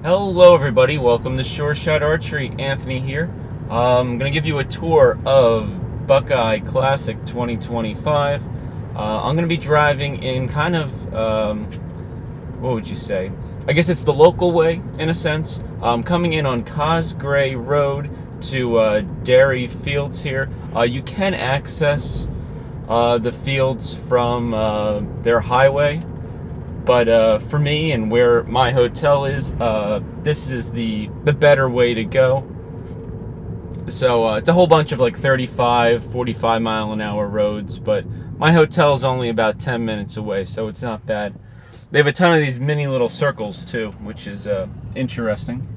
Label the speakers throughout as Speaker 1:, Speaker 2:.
Speaker 1: Hello everybody, welcome to Shore Shot Archery. Anthony here. I'm going to give you a tour of Buckeye Classic 2025. I'm going to be driving in kind of, what would you say? I guess it's the local way in a sense. Coming in on Cosgray Road to Dairy Fields here. You can access the fields from their highway. But for me and where my hotel is, this is the better way to go. So it's a whole bunch of like 35, 45 mile an hour roads, but my hotel is only about 10 minutes away, so it's not bad. They have a ton of these mini little circles too, which is interesting.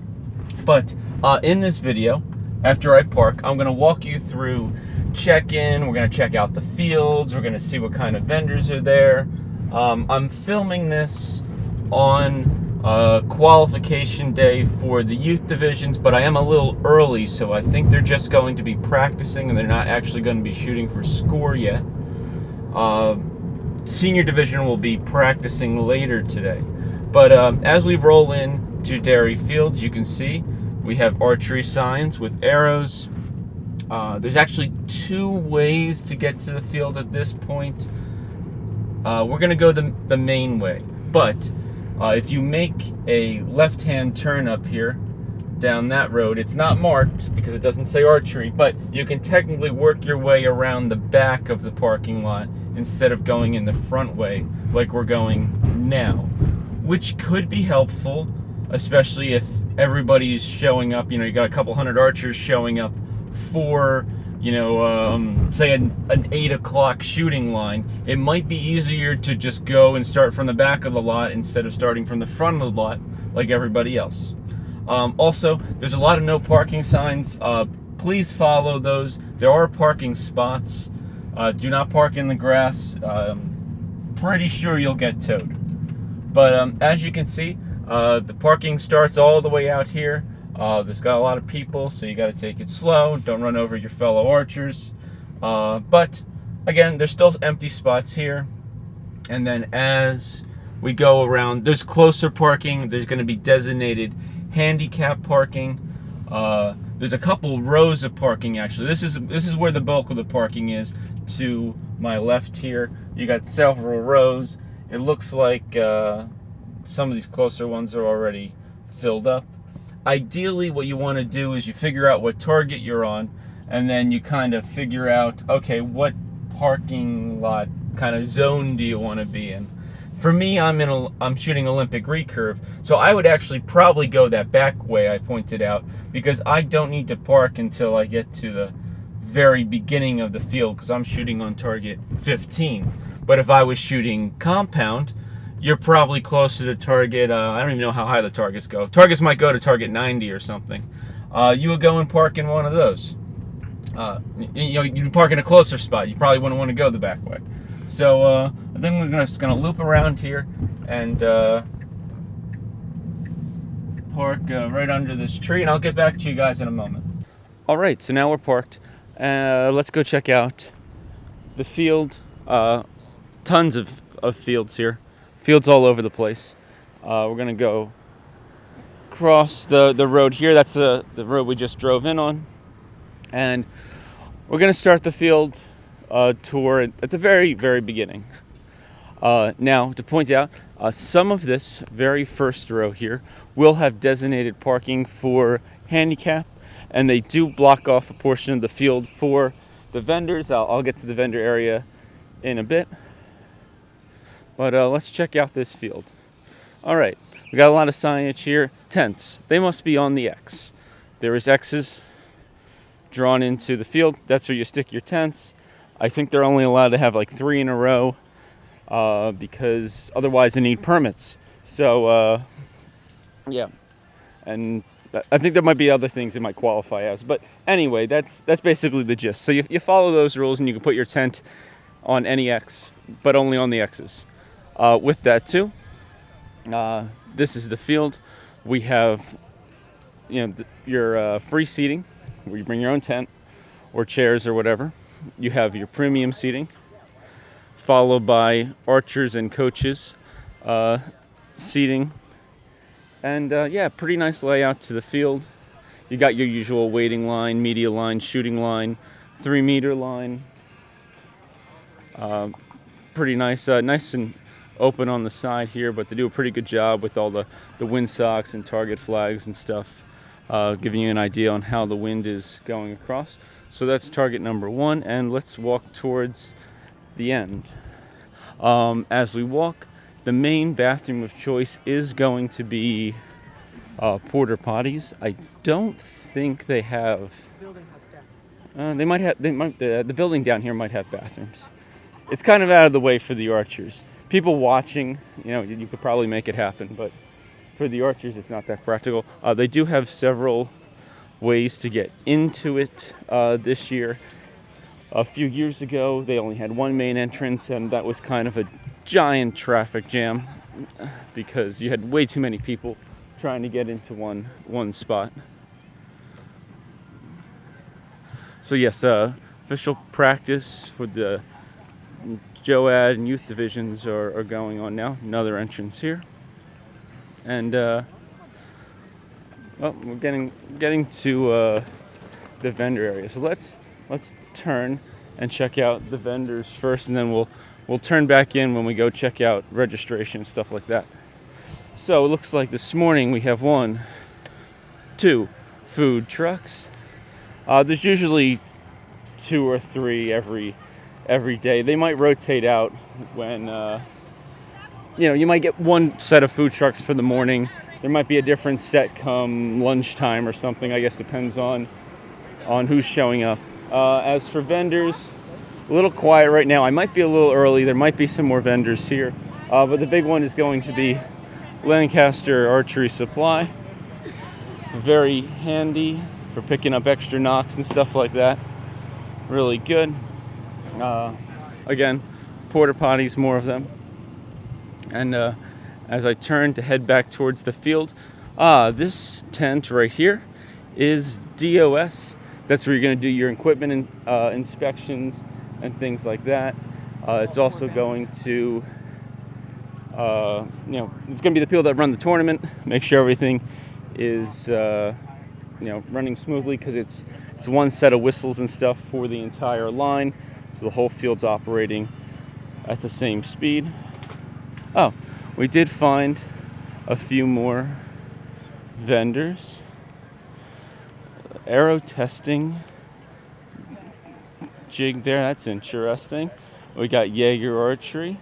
Speaker 1: But in this video, after I park, I'm going to walk you through check-in. We're going to check out the fields. We're going to see what kind of vendors are there. I'm filming this on qualification day for the youth divisions, but I am a little early, so I think they're just going to be practicing and they're not actually going to be shooting for score yet. Senior division will be practicing later today. But as we roll in to Dairy Fields, you can see we have archery signs with arrows. There's actually two ways to get to the field at this point. We're going to go the main way, but if you make a left-hand turn up here down that road, it's not marked because it doesn't say archery, but you can technically work your way around the back of the parking lot instead of going in the front way like we're going now, which could be helpful, especially if everybody's showing up. You got a couple hundred archers showing up for say an 8 o'clock shooting line. It might be easier to just go and start from the back of the lot instead of starting from the front of the lot like everybody else. Also, there's a lot of no parking signs. Please follow those. There are parking spots. Do not park in the grass. Pretty sure you'll get towed. But as you can see, the parking starts all the way out here. There's got a lot of people, so you got to take it slow. Don't run over your fellow archers. But again, there's still empty spots here. And then as we go around, there's closer parking. There's going to be designated handicap parking. There's a couple rows of parking actually. This is where the bulk of the parking is. To my left here, you got several rows. It looks like some of these closer ones are already filled up. Ideally, what you want to do is you figure out what target you're on, and then you kind of figure out, okay, what parking lot kind of zone do you want to be in? For me, I'm shooting Olympic recurve, so I would actually probably go that back way I pointed out, because I don't need to park until I get to the very beginning of the field, because I'm shooting on target 15. But if I was shooting compound, you're probably closer to target, I don't even know how high the targets go. Targets might go to target 90 or something. You would go and park in one of those. You'd park in a closer spot. You probably wouldn't want to go the back way. So I think we're just going to loop around here and park right under this tree, and I'll get back to you guys in a moment. All right, so now we're parked. Let's go check out the field. Tons of fields here. Fields all over the place. We're gonna go cross the road here. That's the road we just drove in on, and we're gonna start the field tour at the very beginning. Now, to point out, some of this very first row here will have designated parking for handicap, and they do block off a portion of the field for the vendors. I'll get to the vendor area in a bit. But let's check out this field. All right, we got a lot of signage here. Tents, they must be on the X. There is X's drawn into the field. That's where you stick your tents. I think they're only allowed to have like 3 in a row because otherwise they need permits. So yeah, and I think there might be other things it might qualify as. But anyway, that's basically the gist. So you follow those rules and you can put your tent on any X, but only on the X's. With that too, this is the field. We have, your free seating, where you bring your own tent or chairs or whatever. You have your premium seating, followed by archers and coaches seating And yeah, pretty nice layout to the field. You got your usual waiting line, media line, shooting line, 3-meter line. Pretty nice, nice and open on the side here, but they do a pretty good job with all the wind socks and target flags and stuff, giving you an idea on how the wind is going across. So that's target number 1, and let's walk towards the end. As we walk, the main bathroom of choice is going to be porta potties. I don't think they have. They might have. The building down here might have bathrooms. It's kind of out of the way for the archers. People watching, you could probably make it happen, but for the archers, it's not that practical. They do have several ways to get into it this year. A few years ago, they only had one main entrance, and that was kind of a giant traffic jam because you had way too many people trying to get into one spot. So yes, official practice for the JOAD and youth divisions are going on now. Another entrance here, and well, we're getting to the vendor area. So let's turn and check out the vendors first, and then we'll turn back in when we go check out registration and stuff like that. So it looks like this morning we have 1, 2 food trucks. There's usually 2 or 3 every day. They might rotate out when you might get one set of food trucks for the morning. There might be a different set come lunchtime or something. I guess depends on who's showing up. As for vendors, a little quiet right now. I might be a little early. There might be some more vendors here, but the big one is going to be Lancaster Archery Supply. Very handy for picking up extra knocks and stuff like that. Really good. Again, porta potties, more of them. And as I turn to head back towards the field, this tent right here is DOS. That's where you're going to do your equipment inspections and things like that. It's also going to, it's going to be the people that run the tournament, make sure everything is, running smoothly, because it's one set of whistles and stuff for the entire line. So the whole field's operating at the same speed. Oh, we did find a few more vendors. Arrow testing jig there, that's interesting. We got Jaeger Archery.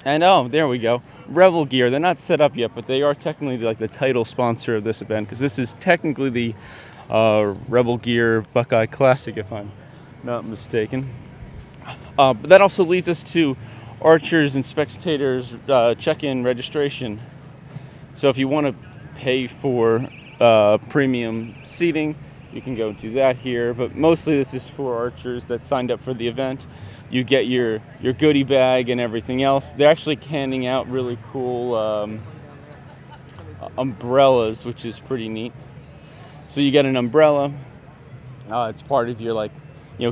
Speaker 1: And oh, there we go. Rebel Gear. They're not set up yet, but they are technically like the title sponsor of this event, because this is technically the Rebel Gear Buckeye Classic, if I'm not mistaken. But that also leads us to archers and spectators check-in registration. So if you want to pay for premium seating, you can go do that here. But mostly this is for archers that signed up for the event. You get your goodie bag and everything else. They're actually handing out really cool umbrellas, which is pretty neat. So you get an umbrella. It's part of your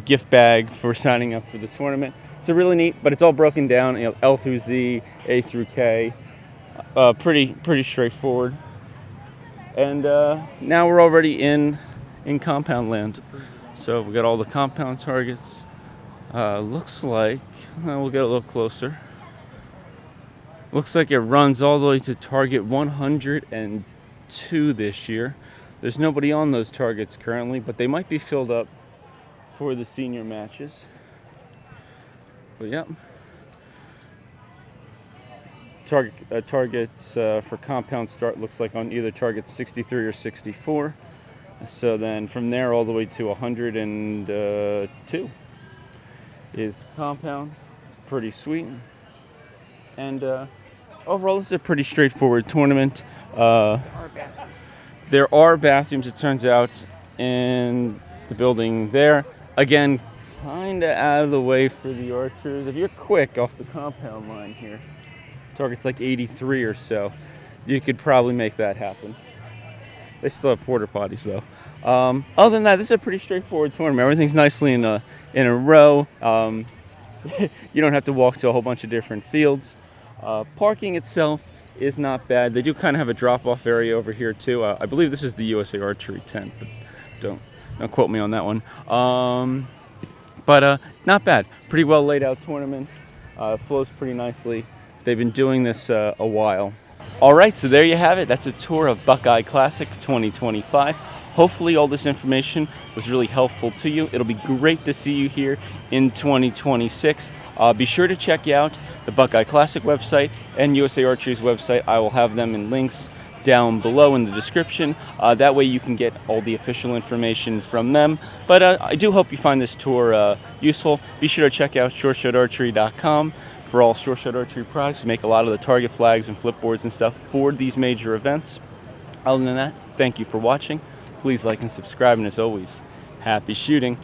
Speaker 1: gift bag for signing up for the tournament. It's really neat, but it's all broken down, L through Z, A through K. Pretty straightforward. And now we're already in compound land. So we got all the compound targets. Looks like, we'll get a little closer. Looks like it runs all the way to target 102 this year. There's nobody on those targets currently, but they might be filled up for the senior matches. But yeah. Targets for compound start looks like on either target 63 or 64. So then from there all the way to 102 is compound. Pretty sweet. And overall, this is a pretty straightforward tournament. There are bathrooms, it turns out, in the building there. Again, kind of out of the way for the archers. If you're quick off the compound line here, target's like 83 or so, you could probably make that happen. They still have porta potties though. Other than that, this is a pretty straightforward tournament. Everything's nicely in a row. You don't have to walk to a whole bunch of different fields. Parking itself is not bad. They do kind of have a drop-off area over here too. I believe this is the USA Archery tent, but don't quote me on that one. But not bad. Pretty well laid out tournament. Flows pretty nicely. They've been doing this a while. All right, so there you have it. That's a tour of Buckeye Classic 2025. Hopefully all this information was really helpful to you. It'll be great to see you here in 2026. Be sure to check out the Buckeye Classic website and USA Archery's website. I will have them in links down below in the description. That way you can get all the official information from them. But I do hope you find this tour useful. Be sure to check out SureShotArchery.com for all Sure Shot Archery products. We make a lot of the target flags and flipboards and stuff for these major events. Other than that, thank you for watching. Please like and subscribe, and as always, happy shooting.